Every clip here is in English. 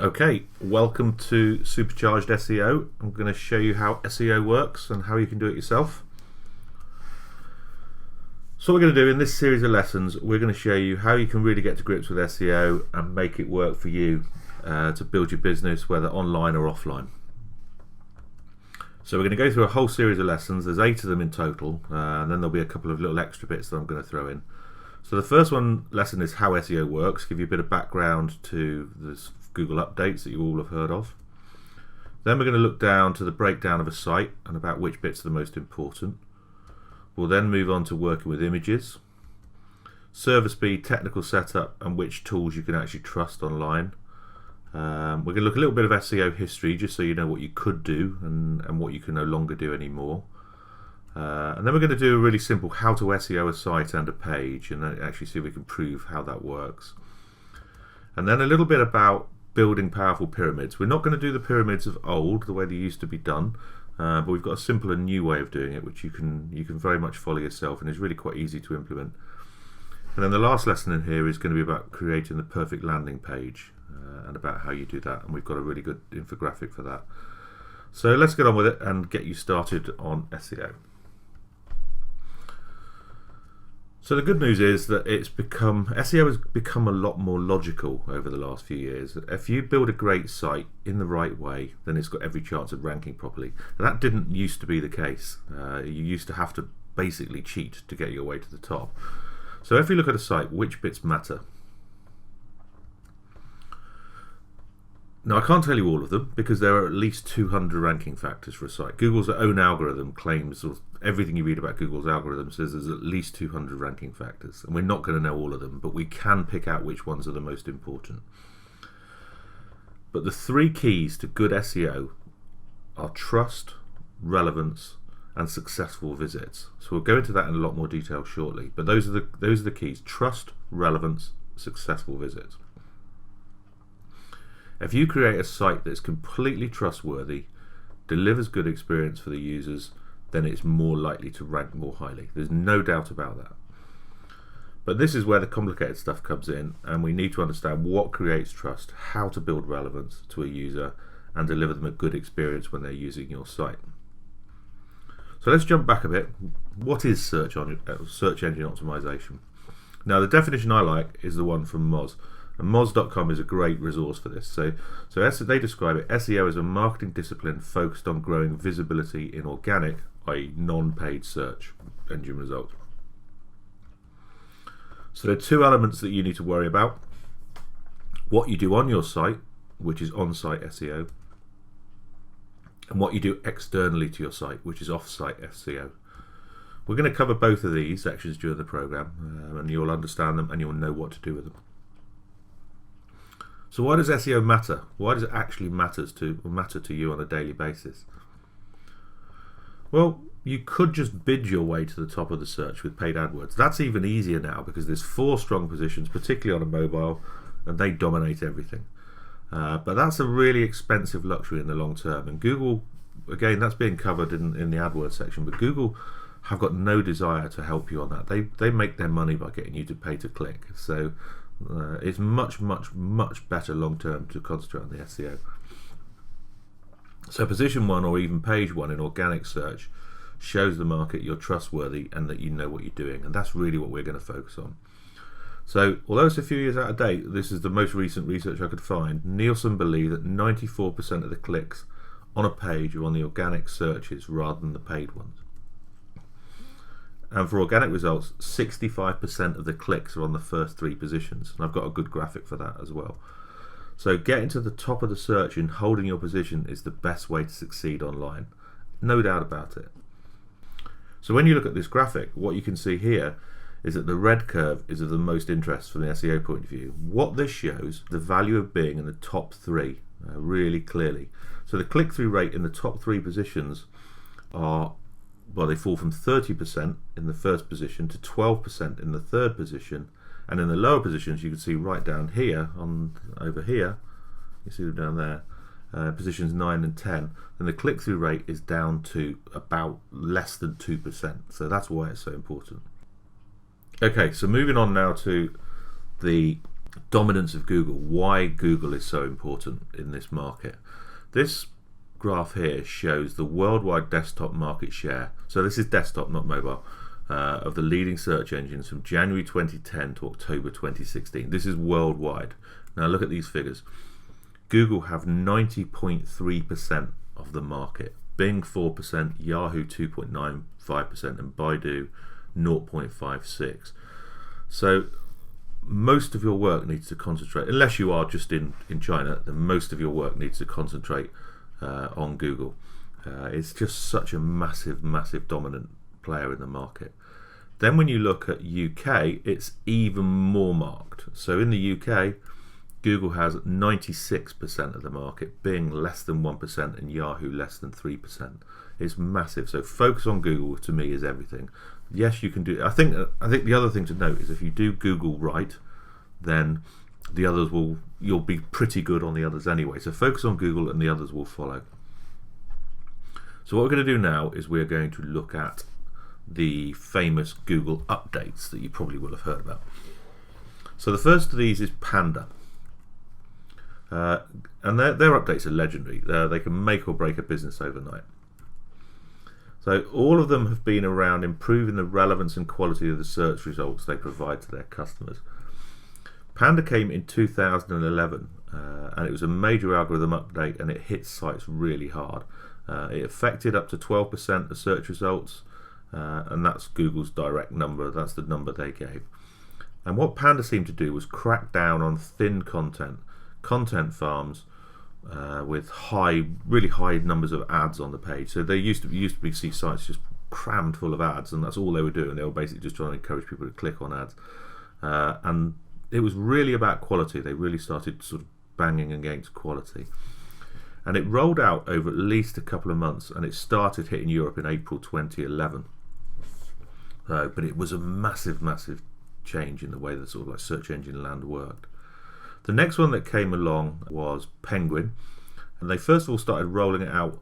Okay, welcome to Supercharged SEO. I'm going to show you how SEO works and how you can do it yourself. So what we're going to do in this series of lessons, we're going to show you how you can really get to grips with SEO and make it work for you to build your business, whether online or offline. So we're going to go through a whole series of lessons. There's 8 of them in total, and then there'll be a couple of little extra bits that I'm going to throw in. So the first lesson is how SEO works, give you a bit of background to this Google updates that you all have heard of. Then we're going to look down to the breakdown of a site and about which bits are the most important. We'll then move on to working with images, server speed, technical setup, and which tools you can actually trust online. We're going to look a little bit of SEO history just so you know what you could do and what you can no longer do anymore. And then we're going to do a really simple how to SEO a site and a page and actually see if we can prove how that works. And then a little bit about building powerful pyramids. We're not going to do the pyramids of old, the way they used to be done, but we've got a simpler new way of doing it, which you can very much follow yourself and is really quite easy to implement. And then the last lesson in here is going to be about creating the perfect landing page and about how you do that, and we've got a really good infographic for that. So let's get on with it and get you started on SEO. So the good news is that SEO has become a lot more logical over the last few years. If you build a great site in the right way, then it's got every chance of ranking properly. And that didn't used to be the case. You used to have to basically cheat to get your way to the top. So if you look at a site, which bits matter? Now I can't tell you all of them because there are at least 200 ranking factors for a site. Google's own algorithm claims, or everything you read about Google's algorithm says there's at least 200 ranking factors, and we're not going to know all of them, but we can pick out which ones are the most important. But the 3 keys to good SEO are trust, relevance, and successful visits. So we'll go into that in a lot more detail shortly, but those are the keys: trust, relevance, successful visits. If you create a site that's completely trustworthy, delivers good experience for the users, then it's more likely to rank more highly. There's no doubt about that. But this is where the complicated stuff comes in, and we need to understand what creates trust, how to build relevance to a user, and deliver them a good experience when they're using your site. So let's jump back a bit. What is Search Engine Optimisation? Now the definition I like is the one from Moz. And Moz.com is a great resource for this. So as they describe it, SEO is a marketing discipline focused on growing visibility in organic, i.e. non-paid search engine results. So there are 2 elements that you need to worry about: what you do on your site, which is on-site SEO, and what you do externally to your site, which is off-site SEO. We're going to cover both of these sections during the program, and you'll understand them and you'll know what to do with them. So why does SEO matter? Why does it actually matter to you on a daily basis? Well, you could just bid your way to the top of the search with paid AdWords. That's even easier now because there's 4 strong positions, particularly on a mobile, and they dominate everything. But that's a really expensive luxury in the long term. And Google, again, that's being covered in the AdWords section, but Google have got no desire to help you on that. They make their money by getting you to pay to click. So it's much better long term to concentrate on the SEO. So position 1 or even page 1 in organic search shows the market you're trustworthy and that you know what you're doing, and that's really what we're going to focus on. So although it's a few years out of date, this is the most recent research I could find. Nielsen believe that 94% of the clicks on a page are on the organic searches rather than the paid ones. And for organic results, 65% of the clicks are on the first 3 positions. And I've got a good graphic for that as well. So getting to the top of the search and holding your position is the best way to succeed online. No doubt about it. So when you look at this graphic, what you can see here is that the red curve is of the most interest from the SEO point of view. What this shows, the value of being in the top 3 really clearly. So the click-through rate in the top 3 positions they fall from 30% in the first position to 12% in the third position, and in the lower positions you can see right down here, over here, you see them down there, positions 9 and 10, and the click-through rate is down to about less than 2%. So that's why it's so important. Okay, so moving on now to the dominance of Google, why Google is so important in this market. This graph here shows the worldwide desktop market share. So this is desktop, not mobile, of the leading search engines from January 2010 to October 2016. This is worldwide. Now look at these figures. Google have 90.3% of the market, Bing 4%, Yahoo 2.95%, and Baidu 0.56%. So most of your work needs to concentrate, unless you are just in China, then most of your work needs to concentrate on Google. It's just such a massive dominant player in the market. Then when you look at UK, it's even more marked. So in the UK, Google has 96% of the market, Bing less than 1%, and Yahoo less than 3%. It's massive. So focus on Google, to me, is everything. Yes, you can do. I think the other thing to note is if you do Google right, then the others you'll be pretty good on the others anyway. So focus on Google and the others will follow. So what we're going to do now is we're going to look at the famous Google updates that you probably will have heard about. So the first of these is PANDA. And their updates are legendary. They can make or break a business overnight. So all of them have been around improving the relevance and quality of the search results they provide to their customers. PANDA came in 2011 and it was a major algorithm update, and it hit sites really hard. It affected up to 12% of search results, and that's Google's direct number. That's the number they gave. And what PANDA seemed to do was crack down on thin content farms with really high numbers of ads on the page. So they used to see sites just crammed full of ads, and that's all they were doing. They were basically just trying to encourage people to click on ads, and it was really about quality. They really started sort of banging against quality, and it rolled out over at least a couple of months, and it started hitting Europe in April 2011. But it was a massive change in the way that sort of like search engine land worked. The next one that came along was Penguin, and they first of all started rolling it out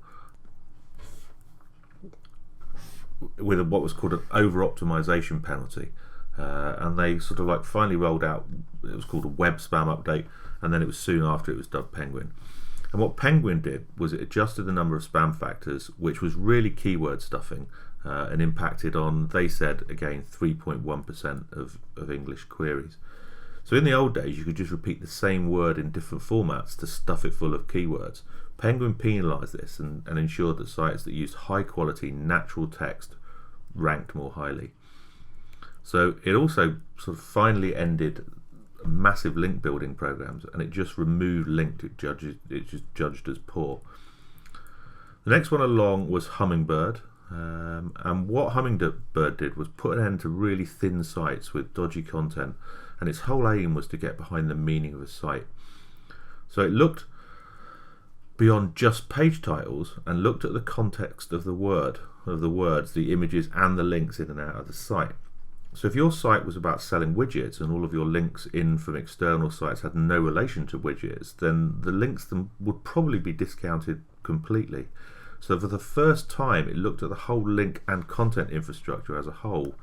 with what was called an over-optimization penalty, and they sort of like finally rolled out, it was called a web spam update, and then it was soon after it was dubbed Penguin. And what Penguin did was it adjusted the number of spam factors, which was really keyword stuffing, and impacted on, they said, again, 3.1% of English queries. So in the old days, you could just repeat the same word in different formats to stuff it full of keywords. Penguin penalised this and ensured that sites that used high quality natural text ranked more highly. So it also sort of finally ended massive link building programs, and it just removed linked. It just judged as poor. The next one along was Hummingbird. And what Hummingbird did was put an end to really thin sites with dodgy content, and its whole aim was to get behind the meaning of a site. So it looked beyond just page titles and looked at the context of the words, the images, and the links in and out of the site. So if your site was about selling widgets and all of your links in from external sites had no relation to widgets, then the links would probably be discounted completely. So for the first time, it looked at the whole link and content infrastructure as a whole,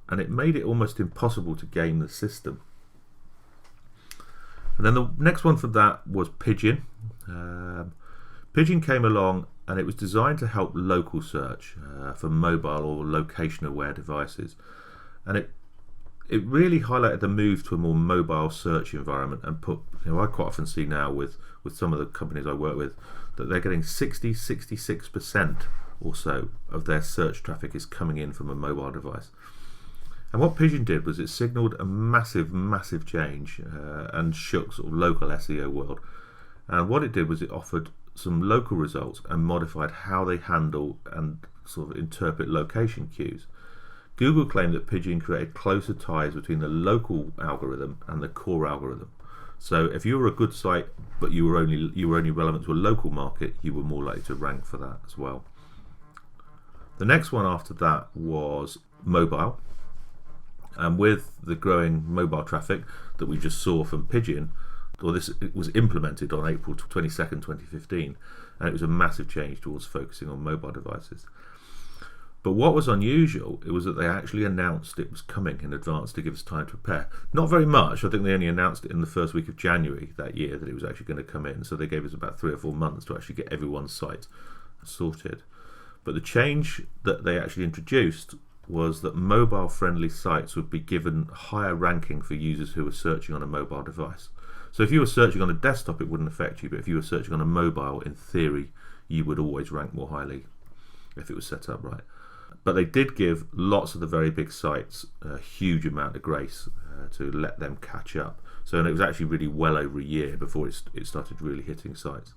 and it made it almost impossible to game the system. And then the next one from that was Pigeon. Pigeon came along, and it was designed to help local search for mobile or location-aware devices. And it really highlighted the move to a more mobile search environment, and I quite often see now with some of the companies I work with that they're getting 66% or so of their search traffic is coming in from a mobile device. And what Pigeon did was it signalled a massive change and shook sort of local SEO world. And what it did was it offered some local results and modified how they handle and sort of interpret location cues. Google claimed that Pigeon created closer ties between the local algorithm and the core algorithm. So if you were a good site but you were only relevant to a local market, you were more likely to rank for that as well. The next one after that was mobile, and with the growing mobile traffic that we just saw from Pigeon, it was implemented on April 22nd, 2015, and it was a massive change towards focusing on mobile devices. But what was unusual, it was that they actually announced it was coming in advance to give us time to prepare. Not very much. I think they only announced it in the first week of January that year that it was actually going to come in. So they gave us about 3 or 4 months to actually get everyone's site sorted. But the change that they actually introduced was that mobile-friendly sites would be given higher ranking for users who were searching on a mobile device. So if you were searching on a desktop, it wouldn't affect you. But if you were searching on a mobile, in theory, you would always rank more highly if it was set up right. But they did give lots of the very big sites a huge amount of grace to let them catch up. So, and it was actually really well over a year before it started really hitting sites.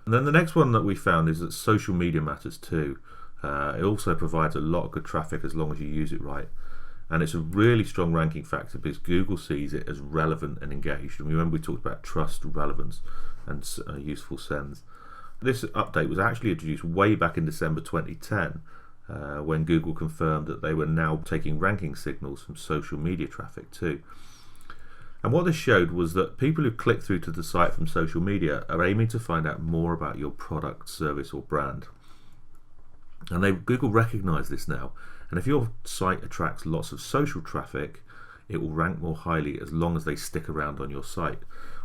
And then the next one that we found is that social media matters too. It also provides a lot of good traffic as long as you use it right. And it's a really strong ranking factor because Google sees it as relevant and engaged. And remember we talked about trust, relevance and useful sends. This update was actually introduced way back in December 2010 when Google confirmed that they were now taking ranking signals from social media traffic too. And what this showed was that people who click through to the site from social media are aiming to find out more about your product, service or brand. And Google recognise this now. And if your site attracts lots of social traffic, it will rank more highly as long as they stick around on your site.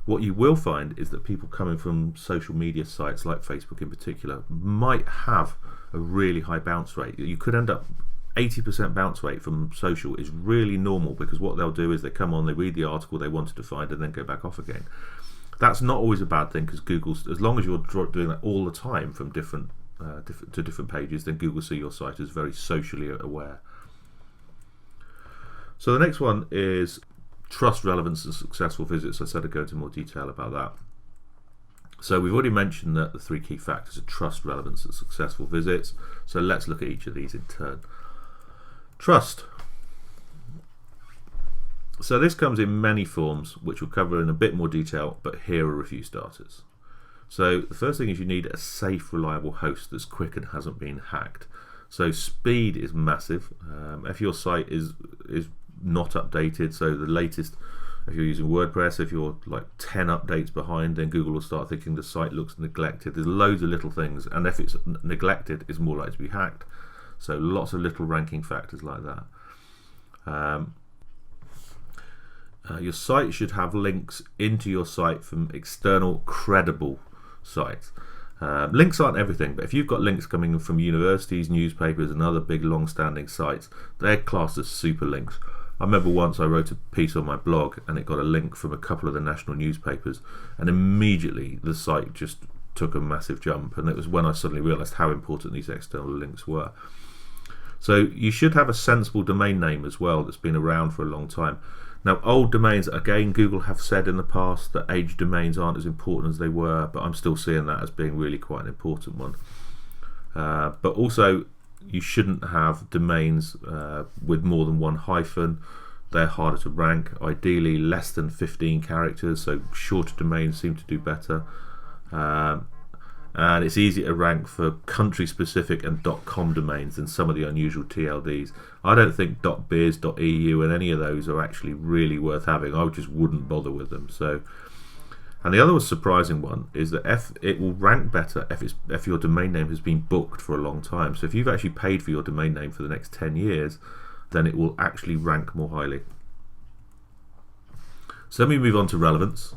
What you will find is that people coming from social media sites like Facebook in particular might have a really high bounce rate. You could end up 80% bounce rate from social is really normal because what they'll do is they come on, they read the article they wanted to find and then go back off again. That's not always a bad thing because Google, as long as you're doing that all the time from different pages, then Google see your site as very socially aware. So the next one is trust, relevance and successful visits. I said I'd go into more detail about that. So we've already mentioned that the 3 key factors are trust, relevance and successful visits. So let's look at each of these in turn. Trust. So this comes in many forms, which we'll cover in a bit more detail, but here are a few starters. So the first thing is you need a safe, reliable host that's quick and hasn't been hacked. So speed is massive. If your site is not updated, so the latest, if you're using WordPress, if you're like 10 updates behind, then Google will start thinking the site looks neglected. There's loads of little things, and if it's neglected, it's more likely to be hacked. So lots of little ranking factors like that. Your site should have links into your site from external credible sites. Links aren't everything, but if you've got links coming from universities, newspapers and other big long-standing sites, they're classed as super links. I remember once I wrote a piece on my blog and it got a link from a couple of the national newspapers, and immediately the site just took a massive jump, and it was when I suddenly realized how important these external links were. So you should have a sensible domain name as well that's been around for a long time. Now, old domains, again, Google have said in the past that aged domains aren't as important as they were, but I'm still seeing that as being really quite an important one. But also, you shouldn't have domains with more than 1 hyphen. They're harder to rank. Ideally, less than 15 characters, so shorter domains seem to do better. And it's easier to rank for country-specific and .com domains than some of the unusual TLDs. I don't think .biz, .eu and any of those are actually really worth having. I just wouldn't bother with them. So, and the other surprising one is that it will rank better if your domain name has been booked for a long time. So if you've actually paid for your domain name for the next 10 years, then it will actually rank more highly. So let me move on to relevance.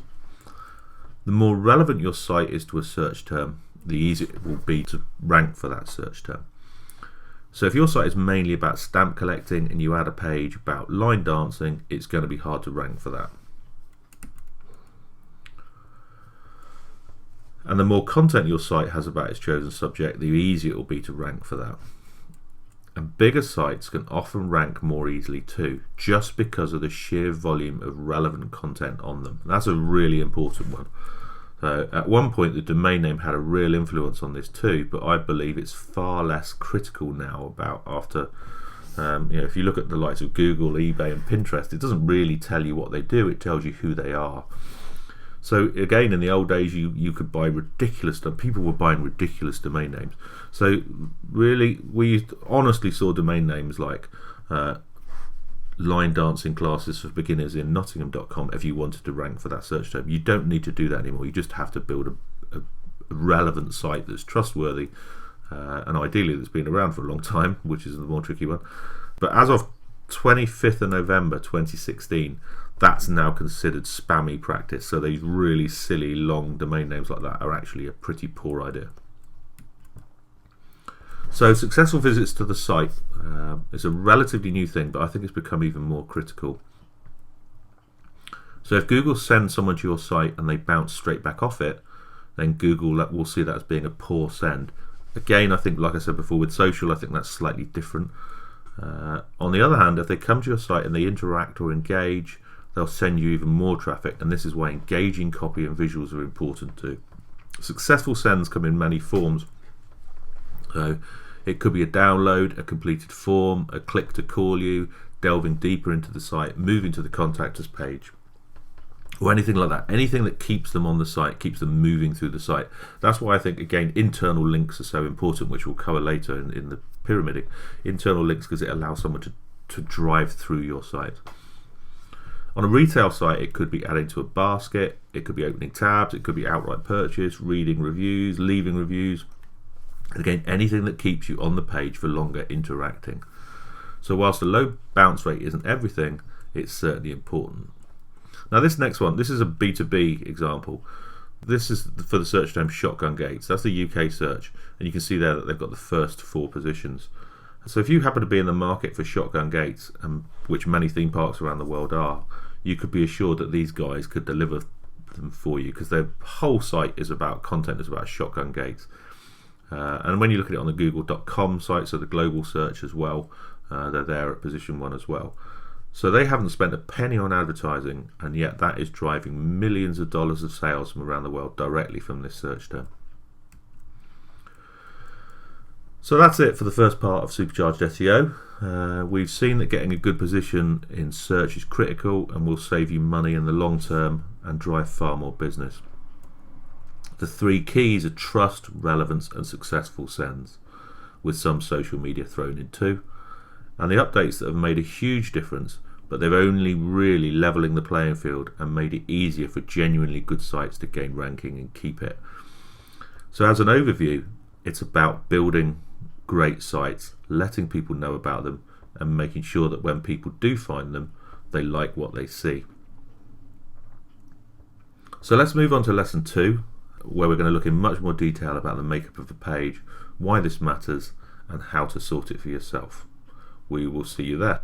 The more relevant your site is to a search term, the easier it will be to rank for that search term. So if your site is mainly about stamp collecting and you add a page about line dancing, it's going to be hard to rank for that. And the more content your site has about its chosen subject, the easier it will be to rank for that. And bigger sites can often rank more easily too, just because of the sheer volume of relevant content on them. And that's a really important one. So at one point the domain name had a real influence on this too, but I believe it's far less critical now about after, if you look at the likes of Google, eBay and Pinterest, it doesn't really tell you what they do, it tells you who they are. So again, in the old days you could buy ridiculous stuff, people were buying ridiculous domain names. So really we honestly saw domain names like line dancing classes for beginners in Nottingham.com if you wanted to rank for that search term. You don't need to do that anymore. You just have to build a relevant site that's trustworthy and ideally that's been around for a long time, which is the more tricky one. But as of 25th of November 2016, that's now considered spammy practice. So these really silly long domain names like that are actually a pretty poor idea. So successful visits to the site is a relatively new thing, but I think it's become even more critical. So if Google sends someone to your site and they bounce straight back off it, then Google will see that as being a poor send. Again, I think, like I said before, with social, I think that's slightly different. On the other hand, if they come to your site and they interact or engage, they'll send you even more traffic, and this is why engaging copy and visuals are important too. Successful sends come in many forms. So it could be a download, a completed form, a click to call you, delving deeper into the site, moving to the contact us page, or anything like that. Anything that keeps them on the site, keeps them moving through the site. That's why I think, again, internal links are so important, which we'll cover later in the pyramiding. Internal links, because it allows someone to drive through your site. On a retail site, it could be adding to a basket, it could be opening tabs, it could be outright purchase, reading reviews, leaving reviews. Again, anything that keeps you on the page for longer, interacting. So whilst the low bounce rate isn't everything, it's certainly important. Now this next one, this is a B2B example. This is for the search term shotgun gates. That's the UK search, and you can see there that they've got the first 4 positions. So if you happen to be in the market for shotgun gates, which many theme parks around the world are, you could be assured that these guys could deliver them for you, because their whole site is about content, is about shotgun gates. And when you look at it on the google.com site, so the global search as well, they're there at position 1 as well. So they haven't spent a penny on advertising, and yet that is driving millions of dollars of sales from around the world directly from this search term. So that's it for the first part of Supercharged SEO. We've seen that getting a good position in search is critical and will save you money in the long term and drive far more business. The 3 keys are trust, relevance and successful sends, with some social media thrown in too. And the updates that have made a huge difference, but they're only really leveling the playing field and made it easier for genuinely good sites to gain ranking and keep it. So as an overview, it's about building great sites, letting people know about them, and making sure that when people do find them, they like what they see. So let's move on to lesson 2, where we're going to look in much more detail about the makeup of the page, why this matters, and how to sort it for yourself. We will see you there.